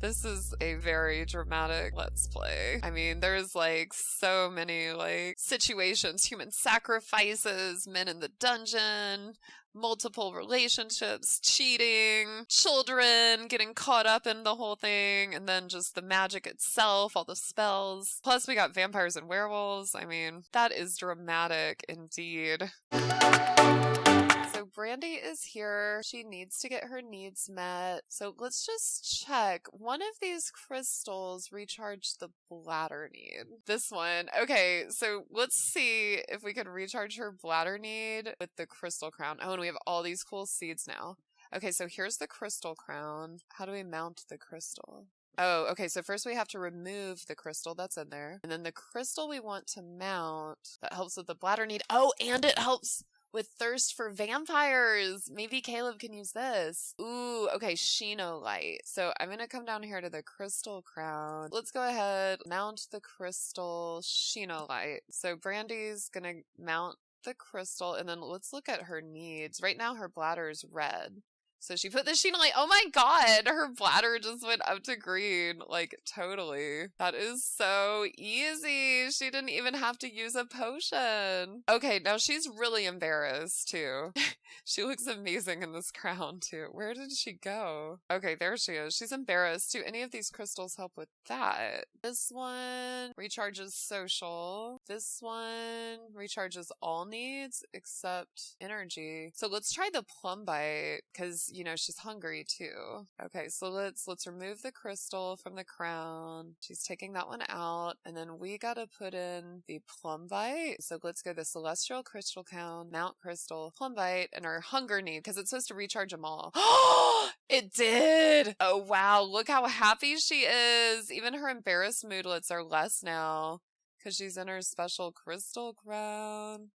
This is a very dramatic let's play. I mean, there's like so many like situations, human sacrifices, men in the dungeon, multiple relationships, cheating, children getting caught up in the whole thing, and then just the magic itself, all the spells. Plus we got vampires and werewolves. I mean, that is dramatic indeed. So Brandy is here. She needs to get her needs met. So let's just check. One of these crystals recharge the bladder need. This one. Okay, so let's see if we can recharge her bladder need with the crystal crown. Oh, and we have all these cool seeds now. Okay, so here's the crystal crown. How do we mount the crystal? Oh, okay, so first we have to remove the crystal that's in there. And then the crystal we want to mount that helps with the bladder need. Oh, and it helps with thirst for vampires. Maybe Caleb can use this. Ooh, okay, Light. So I'm gonna come down here to the crystal crown. Let's go ahead, mount the crystal Light. So Brandy's gonna mount the crystal, and then let's look at her needs. Right now her bladder's red. So she put the Light. Oh my god, her bladder just went up to green. Like, totally. That is so easy. She didn't even have to use a potion. Okay, now she's really embarrassed, too. She looks amazing in this crown, too. Where did she go? Okay, there she is. She's embarrassed. Do any of these crystals help with that? This one recharges social. This one recharges all needs except energy. So let's try the plum bite, because you know, she's hungry too. Okay, so let's remove the crystal from the crown. She's taking that one out, and then we gotta put in the plum bite. So let's go the celestial crystal crown, mount crystal, plum bite, and our hunger need, because it's supposed to recharge them all. It did! Oh wow, look how happy she is. Even her embarrassed moodlets are less now, because she's in her special crystal crown.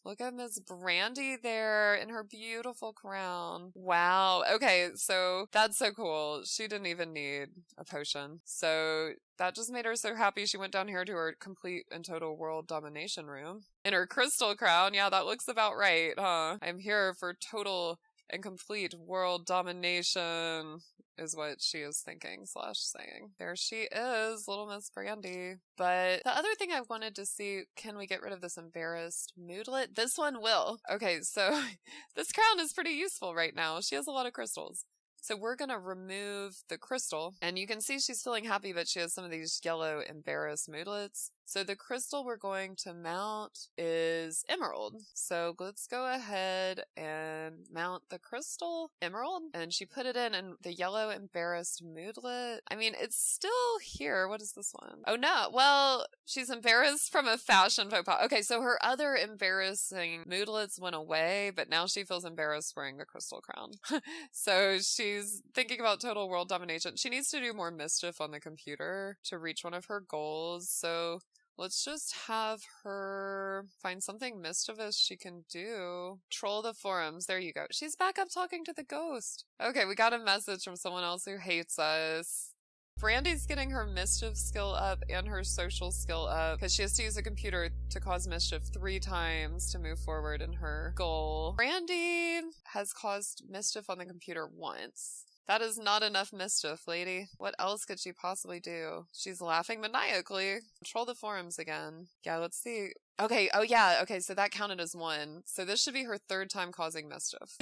Look at Miss Brandy there in her beautiful crown. Wow. Okay, so that's so cool. She didn't even need a potion. So that just made her so happy. She went down here to her complete and total world domination room. In her crystal crown. Yeah, that looks about right, huh? I'm here for total and complete world domination, is what she is thinking / saying. There she is, little Miss Brandy. But the other thing I wanted to see, can we get rid of this embarrassed moodlet? This one will. Okay, so this crown is pretty useful right now. She has a lot of crystals. So we're going to remove the crystal, and you can see she's feeling happy, but she has some of these yellow embarrassed moodlets. So the crystal we're going to mount is emerald. So let's go ahead and mount the crystal emerald. And she put it in, and the yellow embarrassed moodlet, I mean, it's still here. What is this one? Oh no, well, she's embarrassed from a fashion faux pas. Okay, so her other embarrassing moodlets went away, but now she feels embarrassed wearing the crystal crown. So she's thinking about total world domination. She needs to do more mischief on the computer to reach one of her goals. So let's just have her find something mischievous she can do. Troll the forums. There you go. She's back up talking to the ghost. Okay, we got a message from someone else who hates us. Brandy's getting her mischief skill up and her social skill up because she has to use a computer to cause mischief 3 times to move forward in her goal. Brandy has caused mischief on the computer once. That is not enough mischief, lady. What else could she possibly do? She's laughing maniacally. Troll the forums again. Yeah, let's see. Okay, oh yeah, okay, so that counted as 1. So this should be her 3rd time causing mischief.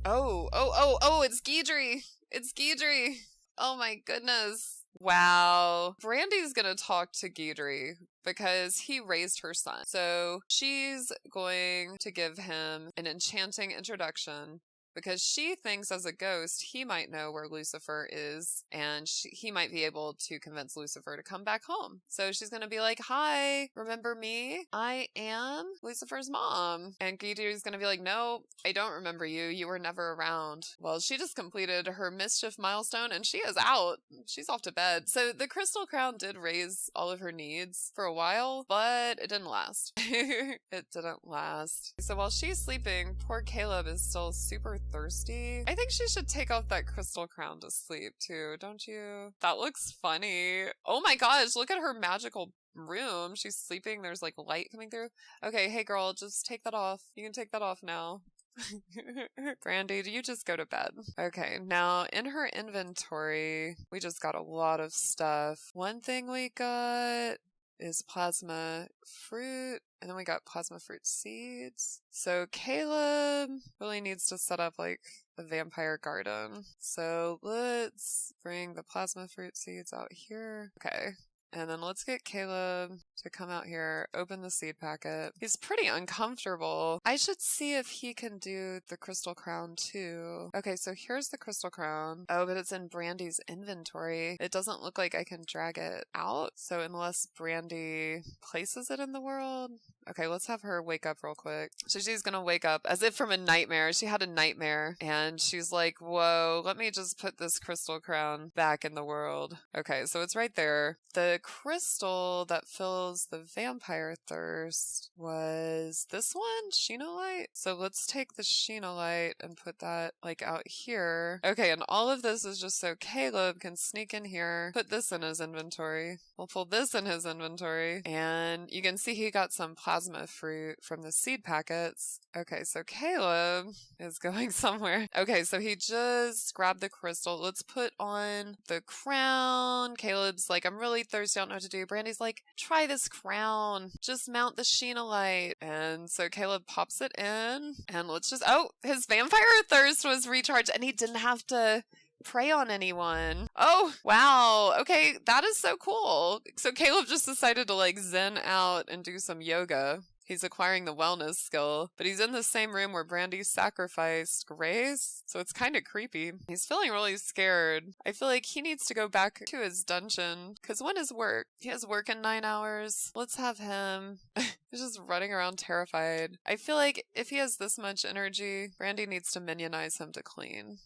Oh, it's Guidry. It's Guidry. Oh my goodness. Wow. Brandy's gonna talk to Guidry because he raised her son. So she's going to give him an enchanting introduction because she thinks as a ghost he might know where Lucifer is, and he might be able to convince Lucifer to come back home. So she's going to be like, hi, remember me? I am Lucifer's mom. And Guidry's going to be like, no, I don't remember you. You were never around. Well, she just completed her mischief milestone and she is out. She's off to bed. So the crystal crown did raise all of her needs for a while, but it didn't last. It didn't last. So while she's sleeping, poor Caleb is still super thirsty. I think she should take off that crystal crown to sleep too, don't you? That looks funny. Oh my gosh, look at her magical room. She's sleeping. There's like light coming through. Okay, hey girl, just take that off. You can take that off now. Brandy, you just go to bed. Okay, now in her inventory, we just got a lot of stuff. One thing we got is plasma fruit, and then we got plasma fruit seeds. So Caleb really needs to set up like a vampire garden. So let's bring the plasma fruit seeds out here. Okay. And then let's get Caleb to come out here, open the seed packet. He's pretty uncomfortable. I should see if he can do the crystal crown too. Okay, so here's the crystal crown. Oh, but it's in Brandy's inventory. It doesn't look like I can drag it out. So unless Brandy places it in the world. Okay, let's have her wake up real quick. So she's gonna wake up as if from a nightmare. She had a nightmare and she's like, whoa, let me just put this crystal crown back in the world. Okay, so it's right there. The crystal that fills the vampire thirst was this one, Sheenolite. So let's take the Sheenolite and put that like out here. Okay, and all of this is just so Caleb can sneak in here, put this in his inventory. We'll pull this in his inventory, and you can see he got some plasma fruit from the seed packets. Okay, so Caleb is going somewhere. Okay, so he just grabbed the crystal. Let's put on the crown. Caleb's like, I'm really thirsty, I don't know what to do. Brandy's like, try this crown. Just mount the Sheenolite. And so Caleb pops it in, and let's just, oh, his vampire thirst was recharged, and he didn't have to prey on anyone. Oh, wow. Okay, that is so cool. So Caleb just decided to like zen out and do some yoga. He's acquiring the wellness skill, but he's in the same room where Brandy sacrificed Grace, so it's kind of creepy. He's feeling really scared. I feel like he needs to go back to his dungeon, because when is work? He has work in 9 hours. Let's have him. He's just running around terrified. I feel like if he has this much energy, Brandy needs to minionize him to clean.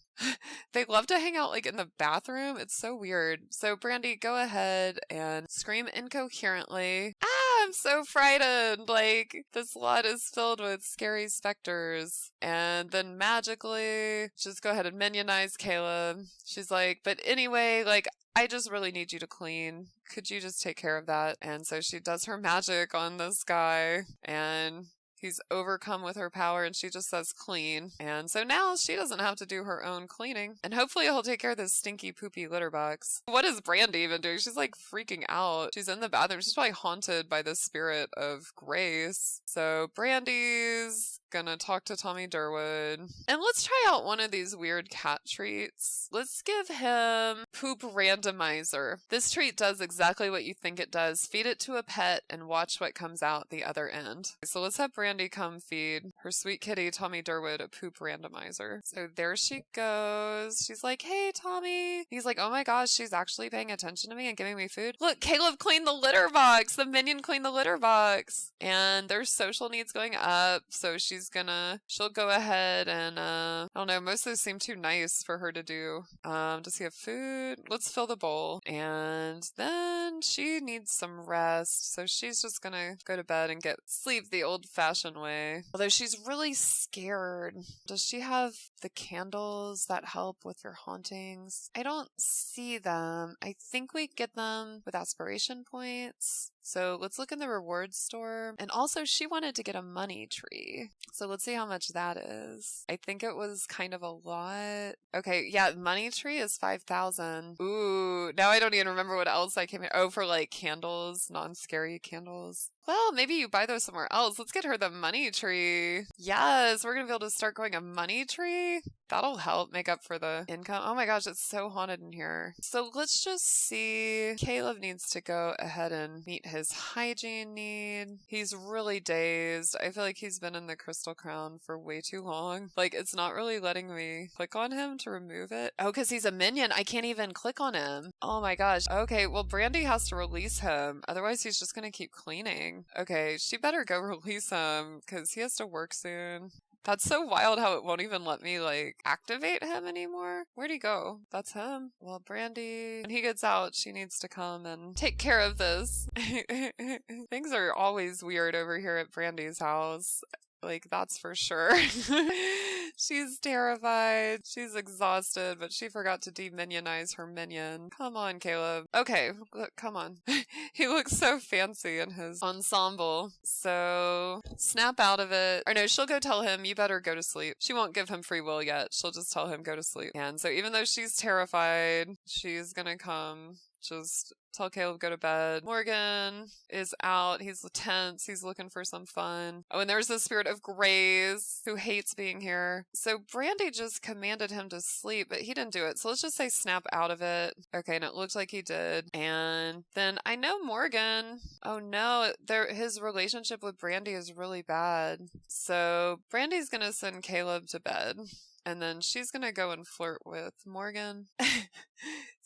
They love to hang out like in the bathroom. It's so weird. So Brandy, go ahead and scream incoherently. Ah, I'm so frightened. Like this lot is filled with scary specters. And then magically just go ahead and minionize Caleb. She's like, but anyway, like I just really need you to clean. Could you just take care of that? And so she does her magic on this guy, and he's overcome with her power, and she just says clean. And so now she doesn't have to do her own cleaning. And hopefully he'll take care of this stinky, poopy litter box. What is Brandy even doing? She's like freaking out. She's in the bathroom. She's probably haunted by the spirit of Grace. So Brandy's gonna talk to Tommy Durwood. And let's try out one of these weird cat treats. Let's give him Poop Randomizer. This treat does exactly what you think it does. Feed it to a pet and watch what comes out the other end. So let's have Brandy come feed her sweet kitty Tommy Durwood a Poop Randomizer. So there she goes. She's like, hey Tommy. He's like, oh my gosh, she's actually paying attention to me and giving me food. Look, Caleb cleaned the litter box. The minion cleaned the litter box. And their social needs going up. So she'll go ahead and, I don't know, most of those seem too nice for her to do. Does he have food? Let's fill the bowl. And then she needs some rest. So she's just gonna go to bed and get sleep the old-fashioned way. Although she's really scared. Does she have the candles that help with your hauntings? I don't see them. I think we get them with aspiration points. So let's look in the rewards store. And also she wanted to get a money tree. So let's see how much that is. I think it was kind of a lot. Okay, yeah, money tree is 5,000. Ooh, now I don't even remember what else I came here. Oh, for like candles, non-scary candles. Well, maybe you buy those somewhere else. Let's get her the money tree. Yes, we're gonna be able to start going a money tree. That'll help make up for the income. Oh my gosh, it's so haunted in here. So let's just see. Caleb needs to go ahead and meet his hygiene need. He's really dazed. I feel like he's been in the crystal crown for way too long. Like, it's not really letting me click on him to remove it. Oh, because he's a minion. I can't even click on him. Oh my gosh. Okay, well, Brandy has to release him. Otherwise, he's just gonna keep cleaning. Okay, she better go release him because he has to work soon. That's so wild how it won't even let me, like, activate him anymore. Where'd he go? That's him. Well, Brandy, when he gets out, she needs to come and take care of this. Things are always weird over here at Brandy's house. Like, that's for sure. She's terrified. She's exhausted, but she forgot to deminionize her minion. Come on, Caleb. Okay, look, come on. He looks so fancy in his ensemble. So, snap out of it. Or no, she'll go tell him, you better go to sleep. She won't give him free will yet. She'll just tell him, go to sleep. And so even though she's terrified, she's gonna come just tell Caleb go to bed. Morgyn is out. He's tense. He's looking for some fun. Oh, and there's the spirit of Grace who hates being here. So Brandy just commanded him to sleep, but he didn't do it. So let's just say snap out of it. Okay, and it looked like he did. And then I know Morgyn. Oh no, his relationship with Brandy is really bad. So Brandy's gonna send Caleb to bed. And then she's going to go and flirt with Morgyn.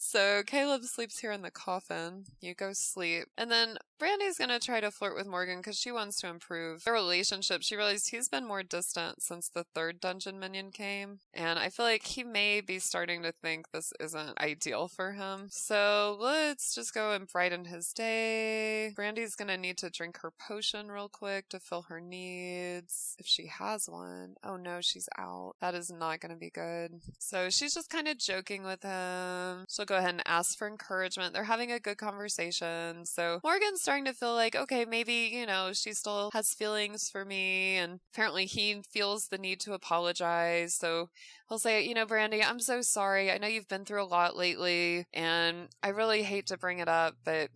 So Caleb sleeps here in the coffin. You go sleep. And then Brandy's going to try to flirt with Morgyn because she wants to improve their relationship. She realized he's been more distant since the third dungeon minion came. And I feel like he may be starting to think this isn't ideal for him. So let's just go and brighten his day. Brandy's going to need to drink her potion real quick to fill her needs. If she has one. Oh no, she's out. That is not going to be good. So she's just kind of joking with him. She'll go ahead and ask for encouragement. They're having a good conversation. So Morgan's starting to feel like, okay, maybe, she still has feelings for me. And apparently he feels the need to apologize. So he'll say, Brandy, I'm so sorry. I know you've been through a lot lately and I really hate to bring it up, but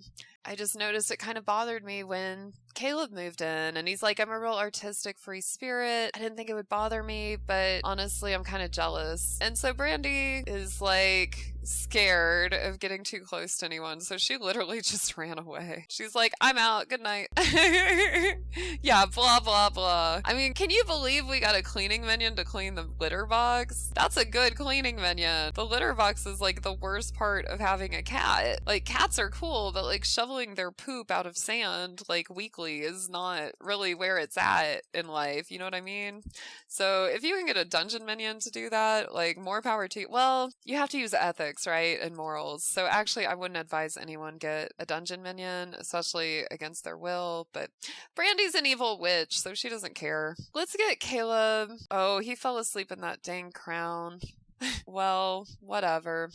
I just noticed it kind of bothered me when Caleb moved in, and he's like, I'm a real artistic free spirit. I didn't think it would bother me, but honestly, I'm kind of jealous. And so Brandy is like scared of getting too close to anyone, so she literally just ran away. She's like, I'm out. Good night. Yeah, blah, blah, blah. I mean, can you believe we got a cleaning minion to clean the litter box? That's a good cleaning minion. The litter box is like the worst part of having a cat. Like, cats are cool, but like shoveling their poop out of sand like weekly is not really where it's at in life, you know what I mean? So if you can get a dungeon minion to do that, like, more power to you. Well, you have to use ethics, right, and morals. So actually I wouldn't advise anyone get a dungeon minion, especially against their will, but Brandy's an evil witch, so she doesn't care. Let's get Caleb. Oh, he fell asleep in that dang crown. Well, whatever.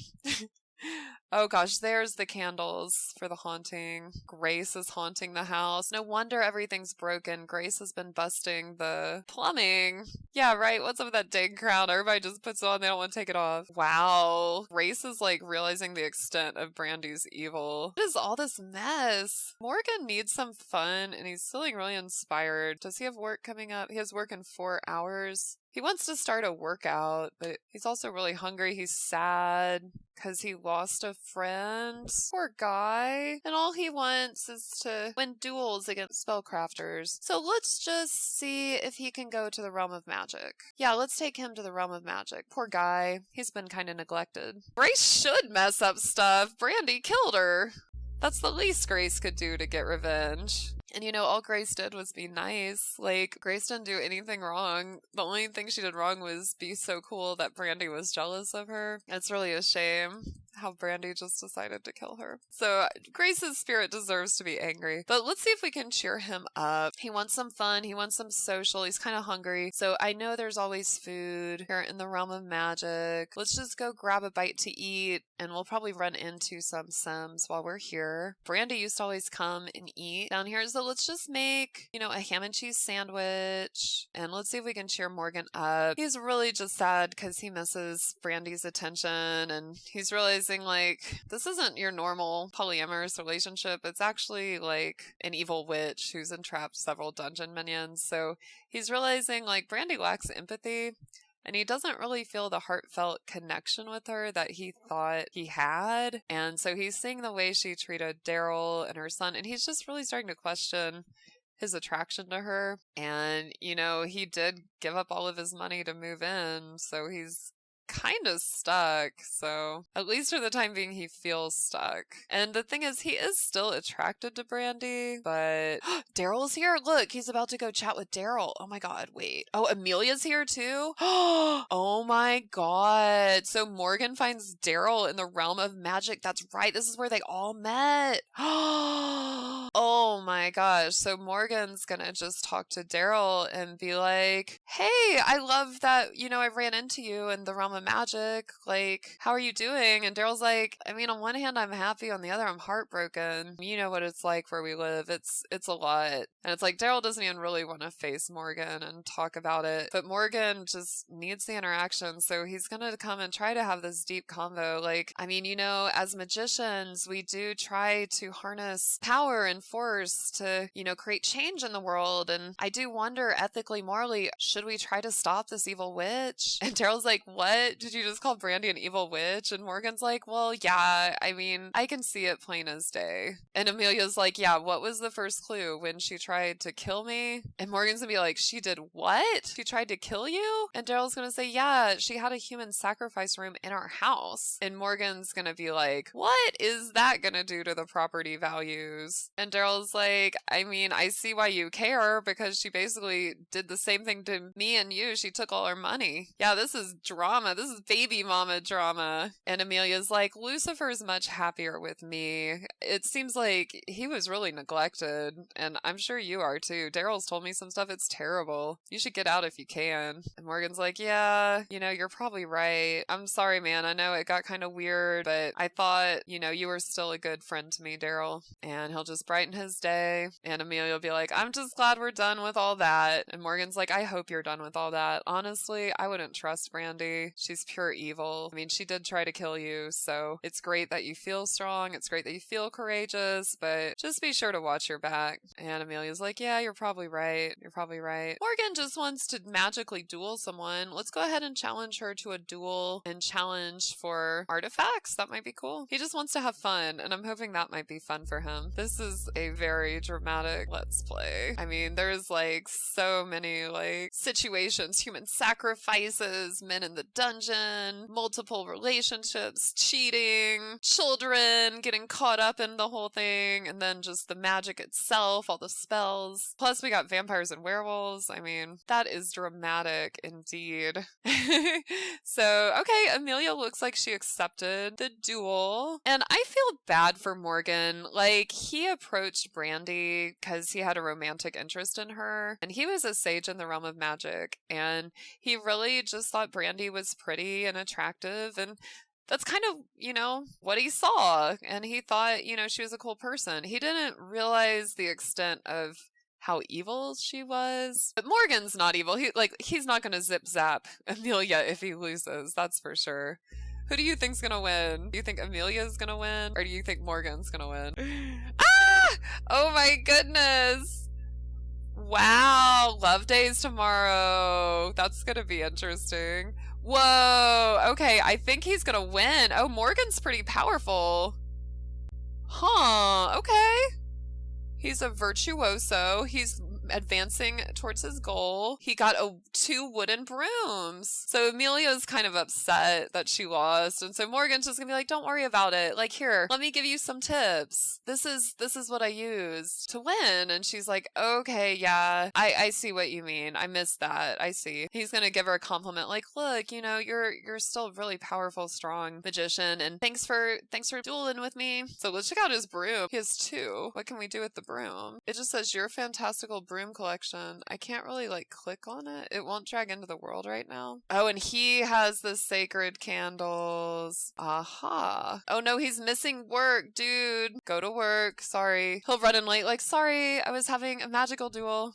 Oh gosh, there's the candles for the haunting. Grace is haunting the house. No wonder everything's broken. Grace has been busting the plumbing. Yeah, right. What's up with that dang crown? Everybody just puts it on. They don't want to take it off. Wow. Grace is like realizing the extent of Brandy's evil. What is all this mess? Morgyn needs some fun and he's feeling really inspired. Does he have work coming up? He has work in 4 hours. He wants to start a workout, but he's also really hungry. He's sad because he lost a friend. Poor guy. And all he wants is to win duels against spellcrafters. So let's just see if he can go to the realm of magic. Yeah, let's take him to the realm of magic. Poor guy. He's been kind of neglected. Grace should mess up stuff. Brandy killed her. That's the least Grace could do to get revenge. And all Grace did was be nice. Like, Grace didn't do anything wrong. The only thing she did wrong was be so cool that Brandy was jealous of her. It's really a shame how Brandy just decided to kill her. So Grace's spirit deserves to be angry. But let's see if we can cheer him up. He wants some fun. He wants some social. He's kind of hungry. So I know there's always food here in the realm of magic. Let's just go grab a bite to eat, and we'll probably run into some Sims while we're here. Brandy used to always come and eat down here. So let's just make, a ham and cheese sandwich, and let's see if we can cheer Morgyn up. He's really just sad because he misses Brandy's attention, and he's realizing, like, this isn't your normal polyamorous relationship. It's actually, like, an evil witch who's entrapped several dungeon minions. So he's realizing, like, Brandy lacks empathy. And he doesn't really feel the heartfelt connection with her that he thought he had. And so he's seeing the way she treated Daryl and her son, and he's just really starting to question his attraction to her. And, he did give up all of his money to move in, so he's kind of stuck, so at least for the time being he feels stuck. And the thing is, he is still attracted to Brandy, but Daryl's here. Look, he's about to go chat with Daryl. Oh my god, wait. Oh, Amelia's here too? Oh my god. So Morgyn finds Daryl in the realm of magic. That's right. This is where they all met. Oh my gosh. So Morgan's gonna just talk to Daryl and be like, hey, I love that, I ran into you in the realm of magic. Like, how are you doing? And Daryl's like, I mean, on one hand, I'm happy. On the other, I'm heartbroken. You know what it's like where we live. It's a lot. And it's like, Daryl doesn't even really want to face Morgyn and talk about it. But Morgyn just needs the interaction. So he's gonna come and try to have this deep convo. Like, I mean, as magicians, we do try to harness power and force to, create change in the world. And I do wonder, ethically, morally, should we try to stop this evil witch? And Daryl's like, what? Did you just call Brandy an evil witch? And Morgan's like, well, yeah, I mean, I can see it plain as day. And Amelia's like, yeah, what was the first clue? When she tried to kill me? And Morgan's gonna be like, she did what? She tried to kill you? And Daryl's gonna say, yeah, she had a human sacrifice room in our house. And Morgan's gonna be like, what is that gonna do to the property values? And Daryl's like, I mean, I see why you care, because she basically did the same thing to me and you. She took all our money. Yeah, this is drama. This is baby mama drama. And Amelia's like, Lucifer's much happier with me. It seems like he was really neglected, and I'm sure you are too. Daryl's told me some stuff. It's terrible. You should get out if you can. And Morgan's like, yeah, you're probably right. I'm sorry, man. I know it got kind of weird, but I thought, you were still a good friend to me, Daryl. And he'll just brighten his day. And Amelia will be like, I'm just glad we're done with all that. And Morgan's like, I hope you're done with all that. Honestly, I wouldn't trust Brandy. She's pure evil. I mean, she did try to kill you, so it's great that you feel strong. It's great that you feel courageous, but just be sure to watch your back. And Amelia's like, yeah, you're probably right. You're probably right. Morgyn just wants to magically duel someone. Let's go ahead and challenge her to a duel and challenge for artifacts. That might be cool. He just wants to have fun, and I'm hoping that might be fun for him. This is a very dramatic let's play. I mean, there's so many situations, human sacrifices, men in the dungeon, multiple relationships, cheating, children getting caught up in the whole thing, and then just the magic itself, all the spells. Plus we got vampires and werewolves. I mean, that is dramatic indeed. So, okay, Amelia looks like she accepted the duel. And I feel bad for Morgan. He approached Brandy because he had a romantic interest in her, and he was a sage in the realm of magic, and he really just thought Brandy was pretty and attractive, and that's kind of, what he saw, and he thought, she was a cool person. He didn't realize the extent of how evil she was. But Morgan's not evil. He's not gonna zip zap Amelia if he loses, that's for sure. Who do you think's gonna win? Do you think Amelia's gonna win? Or do you think Morgan's gonna win? Ah! Oh my goodness! Wow, Love Day's tomorrow. That's gonna be interesting. Whoa, okay, I think he's gonna win. Oh, Morgan's pretty powerful. Huh, okay. He's a virtuoso. He's advancing towards his goal. He got 2 wooden brooms. So Amelia's kind of upset that she lost. And so Morgan's just gonna be like, don't worry about it. Here, let me give you some tips. This is what I used to win. And she's like, okay, yeah, I see what you mean. I missed that. I see. He's gonna give her a compliment look, you're still a really powerful, strong magician. And thanks for dueling with me. So let's check out his broom. He has 2. What can we do with the broom? It just says your fantastical broom collection. I can't really click on it. It won't drag into the world right now. Oh, and he has the sacred candles. Aha. Oh no, he's missing work, dude. Go to work. Sorry. He'll run in late sorry, I was having a magical duel.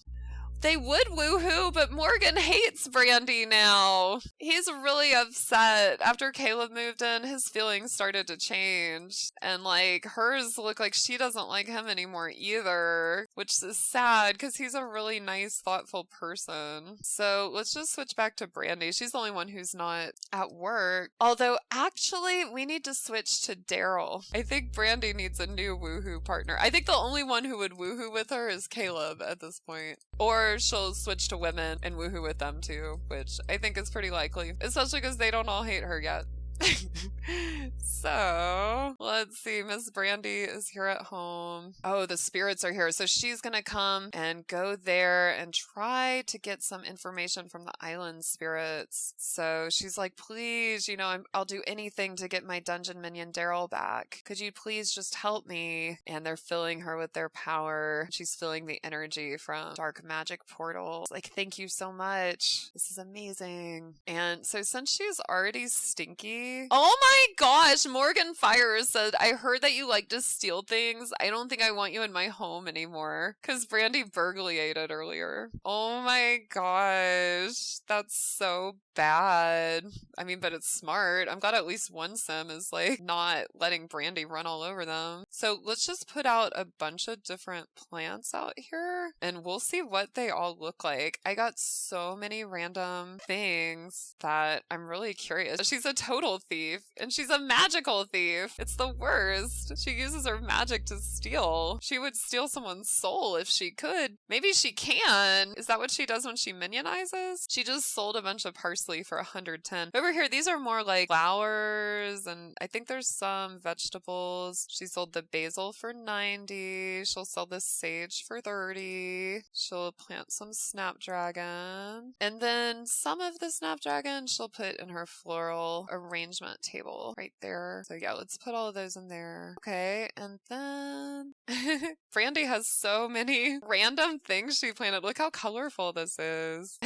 They would woohoo, but Morgan hates Brandy now. He's really upset. After Caleb moved in, his feelings started to change. And hers look like she doesn't like him anymore either, which is sad because he's a really nice, thoughtful person. So let's just switch back to Brandy. She's the only one who's not at work. Although actually we need to switch to Daryl. I think Brandy needs a new woohoo partner. I think the only one who would woohoo with her is Caleb at this point. Or or she'll switch to women and woohoo with them too, which I think is pretty likely, especially because they don't all hate her yet. So let's see, Miss Brandy is here at home. Oh, the spirits are here, so she's gonna come and go there and try to get some information from the island spirits. So she's like, please, I'll do anything to get my dungeon minion Daryl back. Could you please just help me? And they're filling her with their power. She's feeling the energy from dark magic portals. Like, thank you so much, this is amazing. And so since she's already stinky, oh my gosh, Morgyn Fire said, I heard that you like to steal things. I don't think I want you in my home anymore. Because Brandy burglated earlier. Oh my gosh. That's so bad. I mean, but it's smart. I'm glad at least one sim is like not letting Brandy run all over them. So let's just put out a bunch of different plants out here and we'll see what they all look like. I got so many random things that I'm really curious. She's a total thief and she's a magical thief. It's the worst. She uses her magic to steal. She would steal someone's soul if she could. Maybe she can. Is that what she does when she minionizes? She just sold a bunch of parsley for 110. Over here, these are more like flowers, and I think there's some vegetables. She sold the basil for 90. She'll sell the sage for 30. She'll plant some snapdragon. And then some of the snapdragon she'll put in her floral arrangement table right there. So yeah, let's put all of those in there. Okay, and then Brandy has so many random things she planted. Look how colorful this is.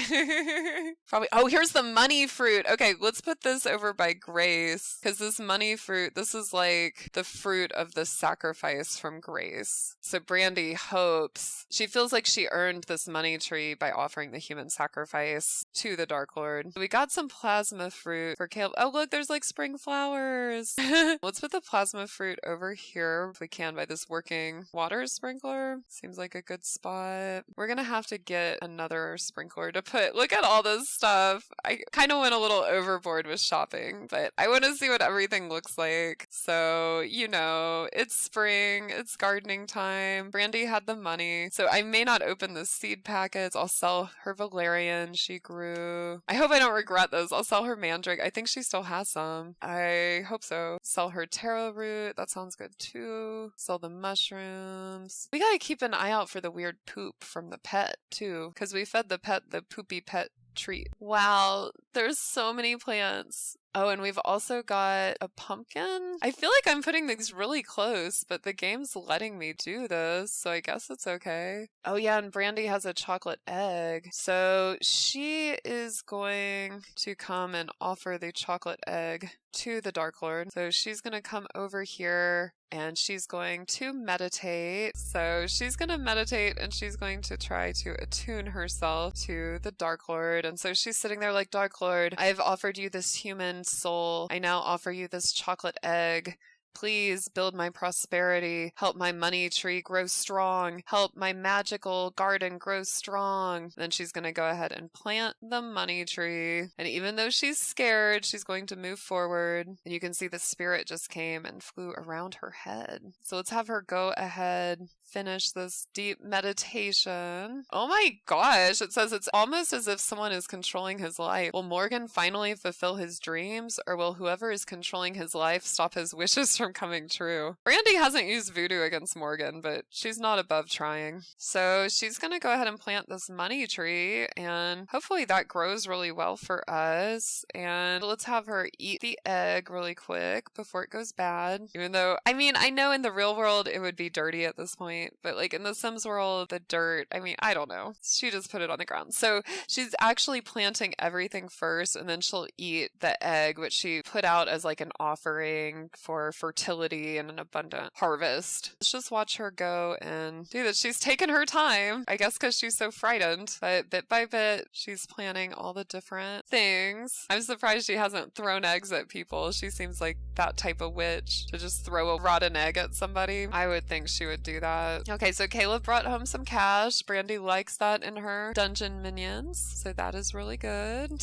Probably. Oh, here's the money fruit. Okay, let's put this over by Grace, because this money fruit, this is like the fruit of the sacrifice from Grace. So Brandy hopes, she feels like she earned this money tree by offering the human sacrifice to the Dark Lord. We got some plasma fruit for Caleb. Oh, look, there's like spring flowers. Let's put the plasma fruit over here if we can by this working water sprinkler. Seems like a good spot. We're gonna have to get another sprinkler to put. Look at all this stuff. I kind of went a little overboard with shopping, but I want to see what everything looks like. So, it's spring, it's gardening time. Brandy had the money, so I may not open the seed packets. I'll sell her valerian she grew. I hope I don't regret those. I'll sell her mandrake. I think she still has some. I hope so. Sell her taro root. That sounds good too. Sell the mushrooms. We gotta keep an eye out for the weird poop from the pet too, because we fed the pet the poopy pet treat. Wow, there's so many plants. Oh, and we've also got a pumpkin. I feel like I'm putting things really close, but the game's letting me do this, so I guess it's okay. Oh yeah, and Brandy has a chocolate egg. So she is going to come and offer the chocolate egg to the Dark Lord. So she's going to come over here and she's going to meditate. So she's going to meditate and she's going to try to attune herself to the Dark Lord. And so she's sitting there like, Dark Lord, I've offered you this human soul. I now offer you this chocolate egg. Please build my prosperity, help my money tree grow strong, help my magical garden grow strong. Then she's going to go ahead and plant the money tree. And even though she's scared, she's going to move forward. And you can see the spirit just came and flew around her head. So let's have her go ahead, finish this deep meditation. Oh my gosh, it says it's almost as if someone is controlling his life. Will Morgyn finally fulfill his dreams, or will whoever is controlling his life stop his wishes from coming true? Brandy hasn't used voodoo against Morgyn, but she's not above trying. So she's gonna go ahead and plant this money tree, and hopefully that grows really well for us. And let's have her eat the egg really quick before it goes bad. Even though, I mean, I know in the real world it would be dirty at this point, but like in the Sims world, the dirt, I mean, I don't know. She just put it on the ground. So she's actually planting everything first, and then she'll eat the egg, which she put out as like an offering for fertility and an abundant harvest. Let's just watch her go and do this. She's taken her time, I guess because she's so frightened, but bit by bit, she's planning all the different things. I'm surprised she hasn't thrown eggs at people. She seems like that type of witch to just throw a rotten egg at somebody. I would think she would do that. Okay, so Caleb brought home some cash. Brandy likes that in her dungeon minions, so that is really good.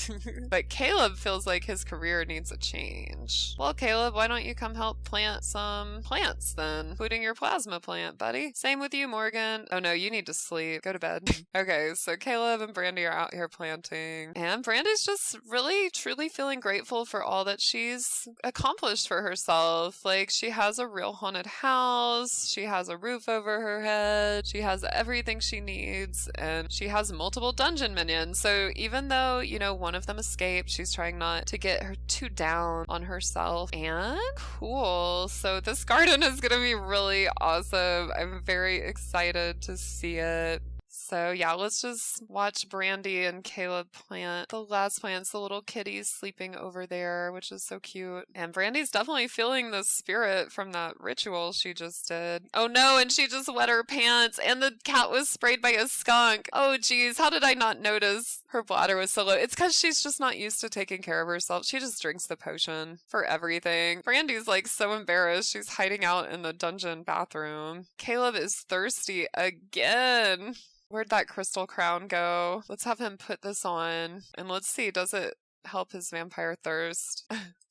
But Caleb feels like his career needs a change. Well, Caleb, why don't you come help plant some plants then, including your plasma plant, buddy. Same with you, Morgyn. Oh no, you need to sleep. Go to bed. Okay, so Caleb and Brandy are out here planting. And Brandy's just really, truly feeling grateful for all that she's accomplished for herself. Like, she has a real haunted house. She has a roof over her head. She has everything she needs. And she has multiple dungeon minions. So even though, you know, one of them escaped, she's trying not to get her too down on herself. And cool. So this garden is going to be really awesome. I'm very excited to see it. So yeah, let's just watch Brandy and Caleb plant the last plants, the little kitties sleeping over there, which is so cute. And Brandy's definitely feeling the spirit from that ritual she just did. Oh no, and she just wet her pants and the cat was sprayed by a skunk. Oh geez, how did I not notice her bladder was so low? It's because she's just not used to taking care of herself. She just drinks the potion for everything. Brandy's like so embarrassed. She's hiding out in the dungeon bathroom. Caleb is thirsty again. Where'd that crystal crown go? Let's have him put this on and let's see, does it help his vampire thirst?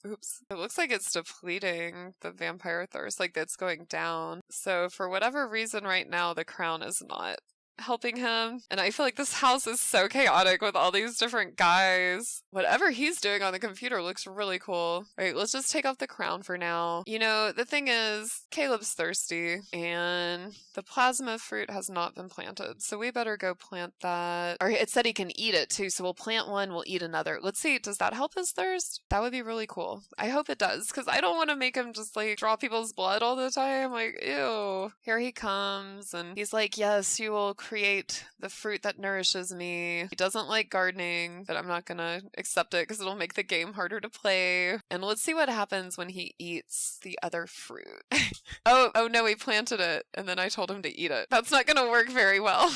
Oops. It looks like it's depleting the vampire thirst, like it's going down. So for whatever reason right now, the crown is not helping him. And I feel like this house is so chaotic with all these different guys. Whatever he's doing on the computer looks really cool. All right, let's just take off the crown for now. You know, the thing is, Caleb's thirsty and the plasma fruit has not been planted. So we better go plant that. Or it said he can eat it too. So we'll plant one, we'll eat another. Let's see, does that help his thirst? That would be really cool. I hope it does, because I don't want to make him just like draw people's blood all the time. Like, ew. Here he comes and he's like, yes, you will create the fruit that nourishes me. He doesn't like gardening, but I'm not gonna accept it because it'll make the game harder to play. And let's see what happens when he eats the other fruit. Oh no, he planted it and then I told him to eat it. That's not gonna work very well.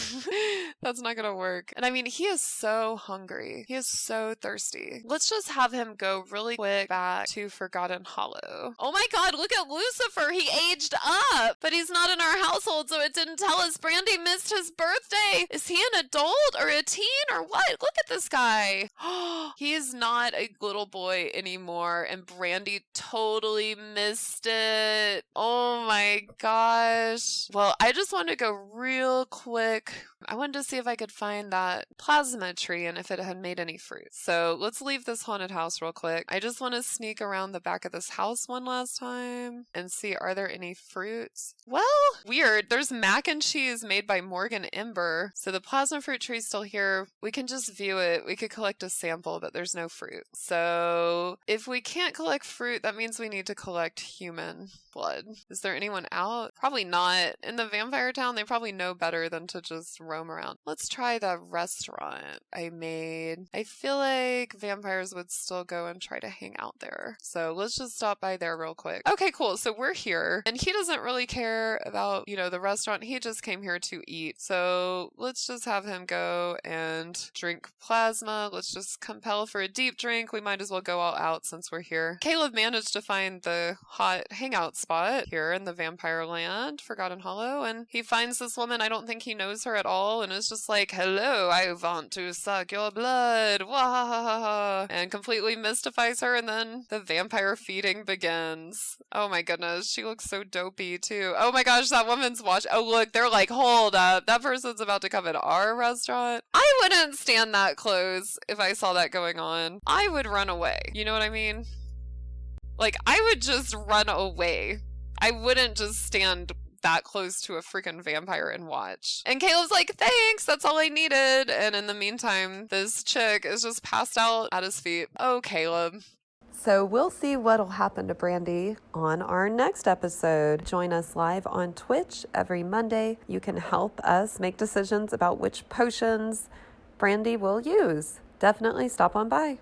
That's not gonna work. And I mean, he is so hungry. He is so thirsty. Let's just have him go really quick back to Forgotten Hollow. Oh my god, look at Lucifer. He aged up, but he's not in our household, so it didn't tell us Brandy missed his birthday. Is he an adult or a teen or what? Look at this guy. He is not a little boy anymore, and Brandy totally missed it. Oh my gosh. Well, I just wanted to go real quick. I wanted to see if I could find that plasma tree and if it had made any fruit. So let's leave this haunted house real quick. I just want to sneak around the back of this house one last time and see, are there any fruits? Well, weird. There's mac and cheese made by Morgyn Ember. So the plasma fruit tree is still here. We can just view it. We could collect a sample, but there's no fruit. So if we can't collect fruit, that means we need to collect human blood. Is there anyone out? Probably not. In the vampire town, they probably know better than to just roam around. Let's try the restaurant I made. I feel like vampires would still go and try to hang out there. So let's just stop by there real quick. Okay, cool. So we're here and he doesn't really care about, you know, the restaurant. He just came here to eat. So let's just have him go and drink plasma. Let's just compel for a deep drink. We might as well go all out since we're here. Caleb managed to find the hot hangout spot here in the vampire land, Forgotten Hollow, and he finds this woman. I don't think he knows her at all, and is just like, hello, I want to suck your blood, wah, and completely mystifies her, and then the vampire feeding begins. Oh my goodness, she looks so dopey too. Oh my gosh, that woman's watch. Oh look, they're like, hold up, that person's about to come in our restaurant. I wouldn't stand that close if I saw that going on. I would run away. You know what I mean? Like, I would just run away. I wouldn't just stand that close to a freaking vampire and watch. And Caleb's like, thanks, that's all I needed. And in the meantime, this chick is just passed out at his feet. Oh, Caleb. So we'll see what'll happen to Brandy on our next episode. Join us live on Twitch every Monday. You can help us make decisions about which potions Brandy will use. Definitely stop on by.